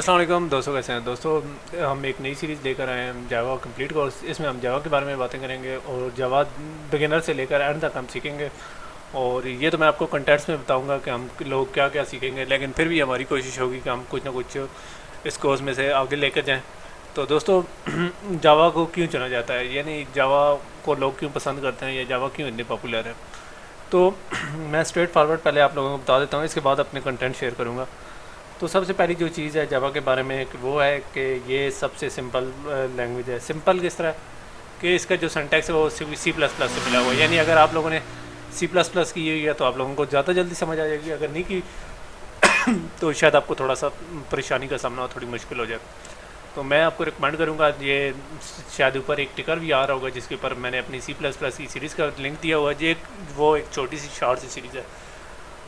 अस्सलाम वालेकुम दोस्तों, कैसे हैं दोस्तों। हम एक नई सीरीज़ लेकर आए हैं जावा कंप्लीट कोर्स। इसमें हम जावा के बारे में बातें करेंगे और जावा बिगिनर से लेकर एंड तक हम सीखेंगे। और ये तो मैं आपको कंटेंट्स में बताऊंगा कि हम लोग क्या क्या सीखेंगे, लेकिन फिर भी हमारी कोशिश होगी कि हम कुछ ना कुछ इस कोर्स में से आगे लेकर जाएँ। तो दोस्तों जावा को क्यों चुना जाता है, यानी जावा को लोग क्यों पसंद करते हैं या जावा क्यों इतनी पॉपुलर है। तो मैं स्ट्रेट फॉरवर्ड पहले आप लोगों को बता देता हूँ, इसके बाद अपने कंटेंट शेयर करूँगा। तो सबसे पहली जो चीज़ है जावा के बारे में कि वो है कि ये सबसे सिंपल लैंग्वेज है। सिंपल किस तरह कि इसका जो सिंटैक्स है वो सी प्लस प्लस से मिला हुआ है, यानी अगर आप लोगों ने सी प्लस प्लस की हुई है तो आप लोगों को ज़्यादा जल्दी समझ आ जाएगी, अगर नहीं की तो शायद आपको थोड़ा सा परेशानी का सामना थोड़ी मुश्किल हो जाए। तो मैं आपको रिकमेंड करूँगा, ये शायद ऊपर एक टिकर भी आ रहा होगा जिसके ऊपर मैंने अपनी सी प्लस प्लस की सीरीज़ का लिंक दिया हुआ है। वो एक छोटी सी शॉर्ट सी सीरीज़ है,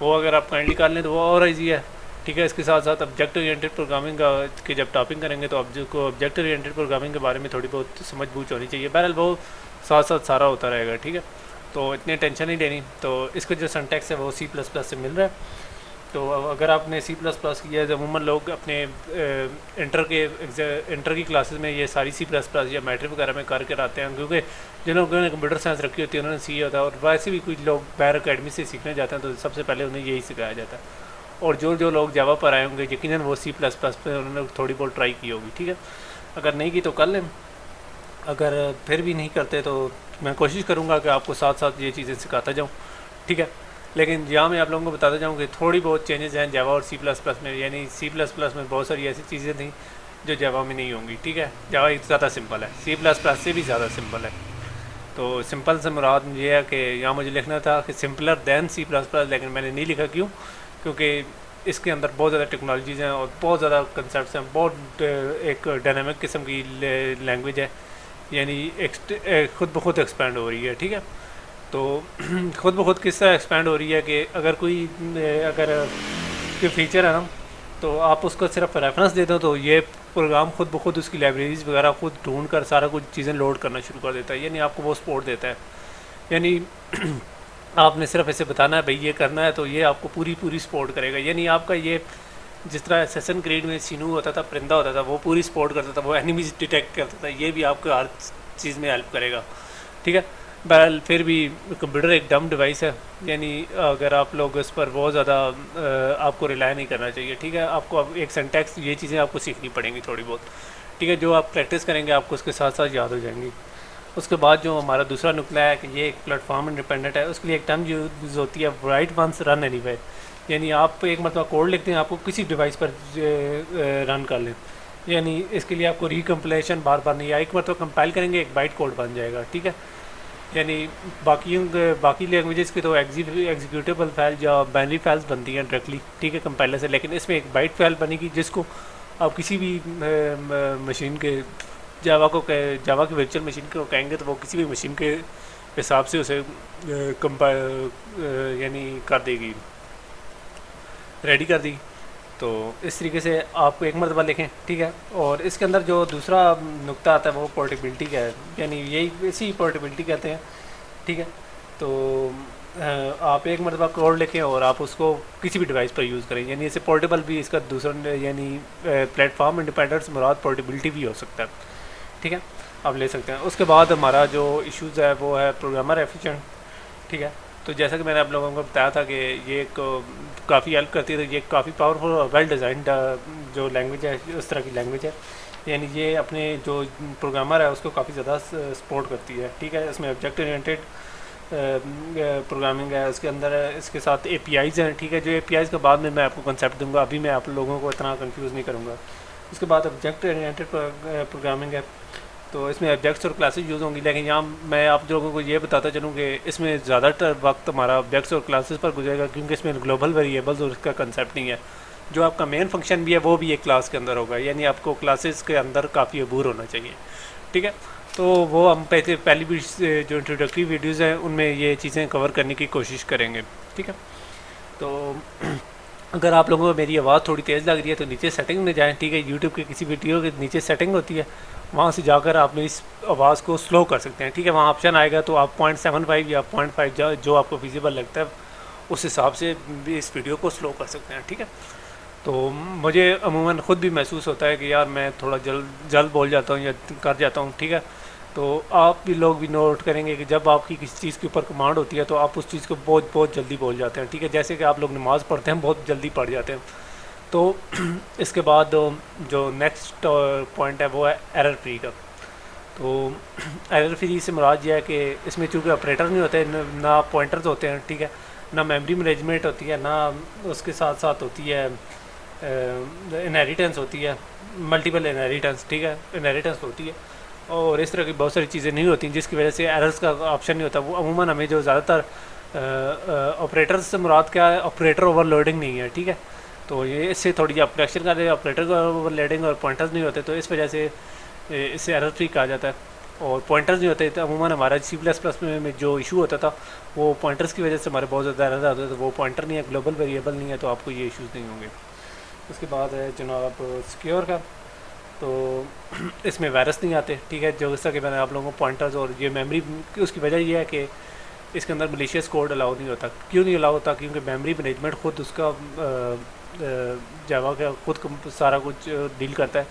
वो अगर आप काइंडली कर लें तो वो और ईजी है। ठीक है, इसके साथ साथ ऑब्जेक्ट ओरिएंटेड प्रोग्रामिंग का की जब टॉपिंग करेंगे तो ऑब्जेक्ट ओरिएंटेड प्रोग्रामिंग के बारे में थोड़ी बहुत समझ बूझ होनी चाहिए। बहरहाल वो साथ साथ सारा होता रहेगा, ठीक है, तो इतनी टेंशन नहीं लेनी। तो इसका जो सिंटैक्स है वो सी प्लस प्लस से मिल रहा है। तो अगर आपने सी प्लस प्लस किया है, अमूमन लोग अपने इंटर की क्लासेस में ये सारी सी प्लस प्लस या मैट्रिक वगैरह में करके आते हैं, क्योंकि जिन लोगों ने कंप्यूटर साइंस रखी होती है उन्होंने सी होता है, और वैसे भी कुछ लोग बाहर अकेडमी से सीखने जाते हैं तो सबसे पहले उन्हें यही सिखाया जाता है। और जो लोग जावा पर आए होंगे यकीनन वो सी प्लस प्लस पर उन्होंने थोड़ी बहुत ट्राई की होगी, ठीक है। अगर नहीं की तो कर लें, अगर फिर भी नहीं करते तो मैं कोशिश करूँगा कि आपको साथ साथ ये चीज़ें सिखाता जाऊँ, ठीक है। लेकिन यहाँ मैं आप लोगों को बताता जाऊँ कि थोड़ी बहुत चेंजेस हैं जावा और सी प्लस प्लस में, यानी सी प्लस प्लस में बहुत सारी ऐसी चीज़ें थी जो जावा में नहीं होंगी, ठीक है। जावा ज़्यादा सिंपल है, सी प्लस प्लस से भी ज़्यादा सिंपल है। तो सिंपल से मुराद ये है कि यहाँ मुझे लिखना था कि simpler than C plus plus, लेकिन मैंने नहीं लिखा। क्यों? क्योंकि इसके अंदर बहुत ज़्यादा टेक्नोलॉजीज़ हैं और बहुत ज़्यादा कंसेप्ट हैं, बहुत एक डायनामिक किस्म की लैंग्वेज है, यानी खुद ब खुद एक्सपेंड हो रही है, ठीक है। तो खुद ब खुद किस तरह एक्सपेंड हो रही है कि अगर कोई फीचर है ना, तो आप उसको सिर्फ रेफरेंस दे दो तो ये प्रोग्राम खुद ब खुद उसकी लाइब्रेरीज वगैरह खुद ढूंढ कर सारा कुछ चीज़ें लोड करना शुरू कर देता है, यानी आपको वो सपोर्ट देता है। यानी आपने सिर्फ ऐसे बताना है भाई ये करना है तो ये आपको पूरी पूरी सपोर्ट करेगा। यानी आपका ये जिस तरह एसेसन क्रीड में सीनू होता था, परिंदा होता था, वो पूरी सपोर्ट करता था, वो एनिमीज डिटेक्ट करता था, ये भी आपको हर चीज़ में हेल्प करेगा, ठीक है। बहरहाल फिर भी कंप्यूटर एक डम डिवाइस है, यानी अगर आप लोग इस पर बहुत ज़्यादा आपको रिलाई नहीं करना चाहिए, ठीक है। आपको अब एक सिंटैक्स ये चीज़ें आपको सीखनी पड़ेंगी थोड़ी बहुत, ठीक है। जो आप प्रैक्टिस करेंगे आपको उसके साथ साथ याद हो जाएंगी। उसके बाद जो हमारा दूसरा नुकला है कि ये एक प्लेटफॉर्म इंडिपेंडेंट है, उसके लिए एक टर्म यूज़ होती है राइट वंस रन एनीवेयर, यानी आप एक मतलब कोड लिखते हैं आपको किसी डिवाइस पर रन कर लें, यानी इसके लिए आपको रिकम्पलेशन बार बार नहीं, एक मतलब कंपाइल करेंगे एक बाइट कोड बन जाएगा, ठीक है। यानी बाकी लैंग्वेजेस की तो एग्जीक्यूटेबल फाइल या बाइनरी फाइल्स बनती हैं डायरेक्टली, ठीक है, कंपाइलर से, लेकिन इसमें एक बाइट फाइल बनेगी जिसको आप किसी भी मशीन के जावा की वर्चुअल मशीन को कहेंगे तो वो किसी भी मशीन के हिसाब से उसे यानी कर देगी, रेडी कर दी। तो इस तरीके से आप एक मरतबा लिखें, ठीक है। और इसके अंदर जो दूसरा नुक्ता आता है वो पोर्टेबिलिटी का है, यानी यही इसी पोर्टेबिलिटी कहते हैं, ठीक है। तो आप एक मरतबा कोड लिखें और आप उसको किसी भी डिवाइस पर यूज़ करें, यानी इसे पोर्टेबल भी इसका दूसरा यानी प्लेटफॉर्म इंडिपेंडेंस मुराद पोर्टेबिलिटी भी हो सकता है, ठीक है, आप ले सकते हैं। उसके बाद हमारा जो इश्यूज़ है वो है प्रोग्रामर एफिशिएंट, ठीक है। तो जैसा कि मैंने आप लोगों को बताया था कि ये काफ़ी हेल्प करती है, तो ये काफ़ी पावरफुल और वेल डिज़ाइंड जो लैंग्वेज है उस तरह की लैंग्वेज है, यानी ये अपने जो प्रोग्रामर है उसको काफ़ी ज़्यादा सपोर्ट करती है, ठीक है। इसमें ऑब्जेक्ट ओरिएंटेड प्रोग्रामिंग है, उसके अंदर इसके साथ APIs हैं, ठीक है। जो APIs का बाद में मैं आपको कंसेप्ट दूंगा, अभी मैं आप लोगों को इतना कंफ्यूज नहीं करूँगा। उसके बाद ऑब्जेक्ट ओरिएंटेड प्रोग्रामिंग है, तो इसमें ऑब्जेक्ट्स और क्लासेस यूज़ होंगी, लेकिन यहाँ मैं आप लोगों को ये बताता चलूँ कि इसमें ज़्यादातर वक्त हमारा ऑब्जेक्ट्स और क्लासेस पर गुजरेगा, क्योंकि इसमें ग्लोबल वेरिएबल्स और इसका कंसेप्ट नहीं है। जो आपका मेन फंक्शन भी है वो भी एक क्लास के अंदर होगा, यानी आपको क्लासेस के अंदर काफ़ी अबूर होना चाहिए, ठीक है। तो वो हम पहली भी जो इंट्रोडक्टरी वीडियोज़ हैं उनमें ये चीज़ें कवर करने की कोशिश करेंगे, ठीक है। तो अगर आप लोगों को मेरी आवाज़ थोड़ी तेज़ लग रही है तो नीचे सेटिंग में जाएं, ठीक है। यूट्यूब के किसी वीडियो के नीचे सेटिंग होती है, वहाँ से जाकर आप मेरी इस आवाज़ को स्लो कर सकते हैं, ठीक है। वहाँ ऑप्शन आएगा तो आप 0.75 या 0.5 जो आपको फिजिबल लगता है उस हिसाब से भी इस वीडियो को स्लो कर सकते हैं, ठीक है। तो मुझे अमूमन ख़ुद भी महसूस होता है कि यार मैं थोड़ा जल्द जल्द बोल जाता हूँ या कर जाता हूँ, ठीक है। तो आप भी लोग भी नोट करेंगे कि जब आपकी किसी चीज़ के ऊपर कमांड होती है तो आप उस चीज़ को बहुत बहुत जल्दी बोल जाते हैं, ठीक है। जैसे कि आप लोग नमाज़ पढ़ते हैं, बहुत जल्दी पढ़ जाते हैं। तो इसके बाद जो नेक्स्ट पॉइंट है वो है एरर फ्री का। तो एरर फ्री से मुराद ये है कि इसमें चूँकि ऑपरेटर नहीं होते, ना पॉइंटर्स होते हैं, ठीक है, ना मेमोरी मैनेजमेंट होती है, ना उसके साथ साथ होती है इनहेरिटेंस होती है, मल्टीपल इनहेरिटेंस, ठीक है, इनहेरिटेंस होती है। और इस तरह की बहुत सारी चीज़ें नहीं होती जिसकी वजह से एरर्स का ऑप्शन नहीं होता। वो अमूमन हमें जो ज़्यादातर ऑपरेटर्स से मुराद क्या है, ऑपरेटर ओवरलोडिंग नहीं है, ठीक है। तो ये इससे थोड़ी आप करेक्शन कर रहे हैं, ऑपरेटर का ओवरलोडिंग और पॉइंटर्स नहीं होते, तो इस वजह से इससे एरर फ्री कहा जाता है। और पॉइंटर्स नहीं होते तो अमूमन हमारा C++ में जो इशू होता था वो पॉइंटर्स की वजह से हमारे बहुत ज़्यादा एरर आते थे। तो वो पॉइंटर नहीं है, ग्लोबल वेरिएबल नहीं है, तो आपको ये इश्यूज़ नहीं होंगे। उसके बाद है जनाब सिक्योर का। तो इसमें वायरस नहीं आते, ठीक है, जो जैसा कि मैंने आप लोगों को पॉइंटर्स और ये मेमोरी, उसकी वजह ये है कि इसके अंदर मलिशियस कोड अलाउ नहीं होता। क्यों नहीं अलाउ होता? क्योंकि मेमोरी मैनेजमेंट खुद उसका जावा का खुद सारा कुछ डील करता है।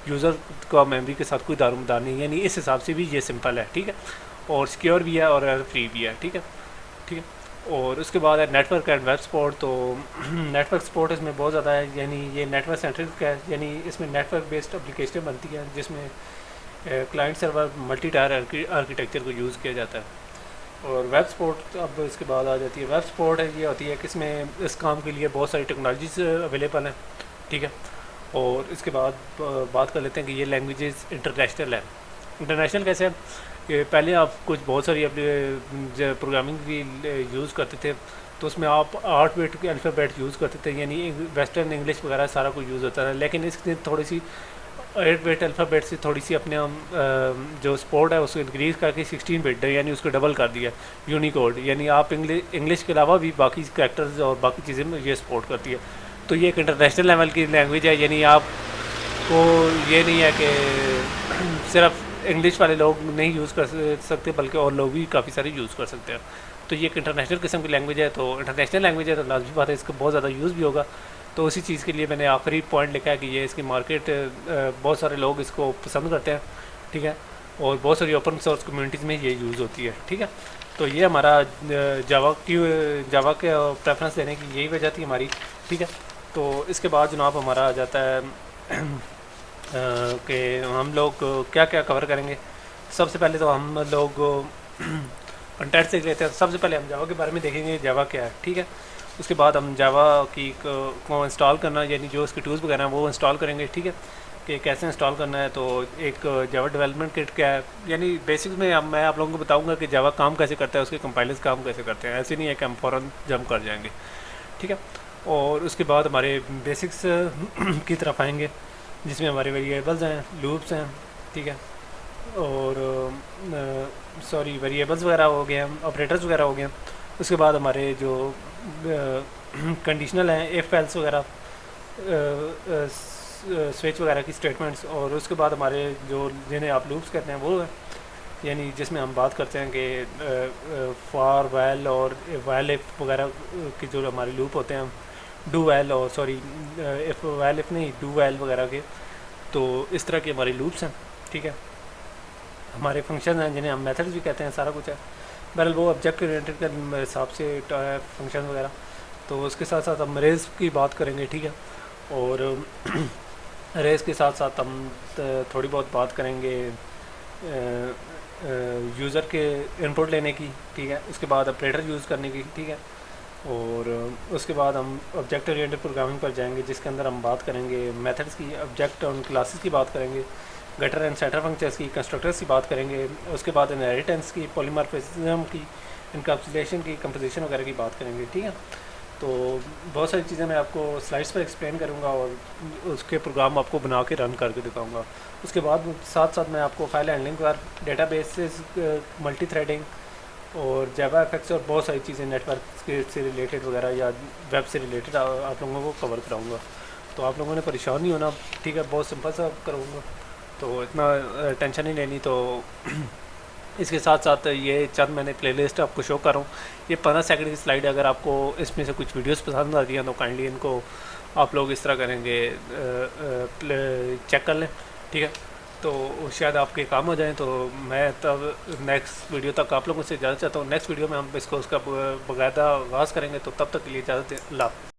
यूज़र का मेमोरी के साथ कोई दारोमदार नहीं है, यानी इस हिसाब से भी ये सिंपल है, ठीक है, और सिक्योर भी है और एरर फ्री भी है, ठीक है, ठीक है। और उसके बाद है नेटवर्क एंड वेब सपोर्ट। तो नेटवर्क सपोर्ट इसमें बहुत ज़्यादा है, यानी ये नेटवर्क सेंट्रिक है, यानी इसमें नेटवर्क बेस्ड एप्लीकेशन बनती है जिसमें client server multi tier architecture को यूज़ किया जाता है। और वेब सपोर्ट अब इसके बाद आ जाती है। वेब सपोर्ट है, ये होती है कि इसमें इस काम के लिए बहुत सारी टेक्नोलॉजीज अवेलेबल हैं, ठीक है। और इसके बाद बात कर लेते हैं कि ये लैंग्वेजेस इंटरनेशनल है। इंटरनेशनल कैसे है? कि पहले आप कुछ बहुत सारी अपनी प्रोग्रामिंग की यूज़ करते थे, तो उसमें आप 8 बिट के अल्फ़ाबेट यूज़ करते थे, यानी वेस्टर्न इंग्लिश वगैरह सारा कुछ यूज़ होता था। लेकिन इसने थोड़ी सी 8 बिट अल्फ़ाबेट से थोड़ी सी अपने जो सपोर्ट है उसको इंक्रीज़ करके 16 बिट यानी उसको डबल कर दिया, यूनिकोड, यानी आप इंग्लिश के अलावा भी बाकी कैरेक्टर्स और बाकी चीज़ें में ये सपोर्ट करती है। तो ये एक इंटरनेशनल लेवल की लैंग्वेज है, यानी आपको ये नहीं है कि सिर्फ इंग्लिश वाले लोग नहीं यूज़ कर सकते बल्कि और लोग भी काफ़ी सारे यूज़ कर सकते हैं। तो ये एक इंटरनेशनल किस्म की लैंग्वेज है। तो इंटरनेशनल लैंग्वेज है तो लाजमी बात है इसका बहुत ज़्यादा यूज़ भी होगा। तो उसी चीज़ के लिए मैंने आखिरी पॉइंट लिखा है कि ये इसकी मार्केट बहुत सारे लोग इसको पसंद करते हैं, ठीक है, और बहुत सारी ओपन सोर्स कम्युनिटीज़ में ये यूज़ होती है, ठीक है। तो ये हमारा जावा के प्रेफरेंस देने की यही वजह थी हमारी, ठीक है। तो इसके बाद जनाब हमारा आ जाता है कि हम लोग क्या क्या कवर करेंगे। सबसे पहले तो हम लोग कंटेंट से लेते हैं। सबसे पहले हम जावा के बारे में देखेंगे, जावा क्या है, ठीक है। उसके बाद हम जावा की को इंस्टॉल करना, यानी जो उसके टूल्स वगैरह हैं वो इंस्टॉल करेंगे, ठीक है, कि कैसे इंस्टॉल करना है। तो एक जावा डेवलपमेंट किट क्या है, यानी बेसिक्स में मैं आप लोगों को बताऊंगा कि जावा काम कैसे करता है, उसके कंपाइलर्स काम कैसे करते हैं। ऐसे नहीं है कि हम फ़ौरन जंप कर जाएंगे, ठीक है। और उसके बाद हमारे बेसिक्स की तरफ आएंगे जिसमें हमारे वेरिएबल्स हैं, लूप्स हैं, ठीक है, और वेरिएबल्स वगैरह हो गए हैं, ऑपरेटर्स वगैरह हो गए हैं। उसके बाद हमारे जो कंडीशनल हैं, इफ एल्स वगैरह, स्विच वगैरह की स्टेटमेंट्स। और उसके बाद हमारे जो जिन्हें आप लूप्स कहते हैं वो है, यानी जिसमें हम बात करते हैं कि फॉर वैल और वैल इफ वगैरह के जो हमारे लूप होते हैं, डू वैल और इफ़ वैल इफ़ नहीं डू वैल वगैरह के। तो इस तरह के हमारे लूप्स हैं, ठीक है। हमारे फंक्शन हैं जिन्हें हम मेथड्स भी कहते हैं, सारा कुछ है। बहरहाल वो ऑब्जेक्ट ओरिएंटेड के हिसाब से फंक्शन वगैरह। तो उसके साथ साथ हम अरेज की बात करेंगे, ठीक है। और अरेज के साथ साथ हम थोड़ी बहुत बात करेंगे यूज़र के इनपुट लेने की, ठीक है। उसके बाद ऑपरेटर यूज़ करने की, ठीक है। और उसके बाद हम ऑब्जेक्ट ओरिएंटेड प्रोग्रामिंग पर जाएंगे जिसके अंदर हम बात करेंगे मेथड्स की, ऑब्जेक्ट और क्लासेस की बात करेंगे, गटर एंड सेटर फंक्शंस की, कंस्ट्रक्टर्स की बात करेंगे। उसके बाद इनहेरिटेंस की, पॉलीमॉर्फिज्म की, इनकैप्सुलेशन की, कंपोजिशन वगैरह की बात करेंगे, ठीक है। तो बहुत सारी चीज़ें मैं आपको स्लाइड्स पर एक्सप्लेन करूँगा और उसके प्रोग्राम आपको बना के रन करके दिखाऊँगा। उसके बाद साथ साथ मैं आपको फाइल हैंडलिंग पर, डेटा बेसिस, मल्टी थ्रेडिंग और जावा एफएक्स और बहुत सारी चीज़ें नेटवर्क से रिलेटेड वगैरह या वेब से रिलेटेड आप लोगों को कवर कराऊँगा। तो आप लोगों ने परेशान नहीं होना, ठीक है, बहुत सिंपल सा करूँगा, तो इतना टेंशन नहीं लेनी। तो इसके साथ साथ ये चंद मैंने प्लेलिस्ट आपको शो कर रहा हूँ। ये 15 सेकंड की स्लाइड है, अगर आपको इसमें से कुछ वीडियोस पसंद आती हैं तो काइंडली इनको आप लोग इस तरह करेंगे, चेक कर लें, ठीक है। तो शायद आपके काम हो जाए। तो मैं तब नेक्स्ट वीडियो तक आप लोगों से इजाज़त चाहता हूँ। नेक्स्ट वीडियो में हम इसको उसका बाकायदा आगाज़ करेंगे। तो तब तक के लिए इजाज़त दें। अल्लाह हाफ़िज़।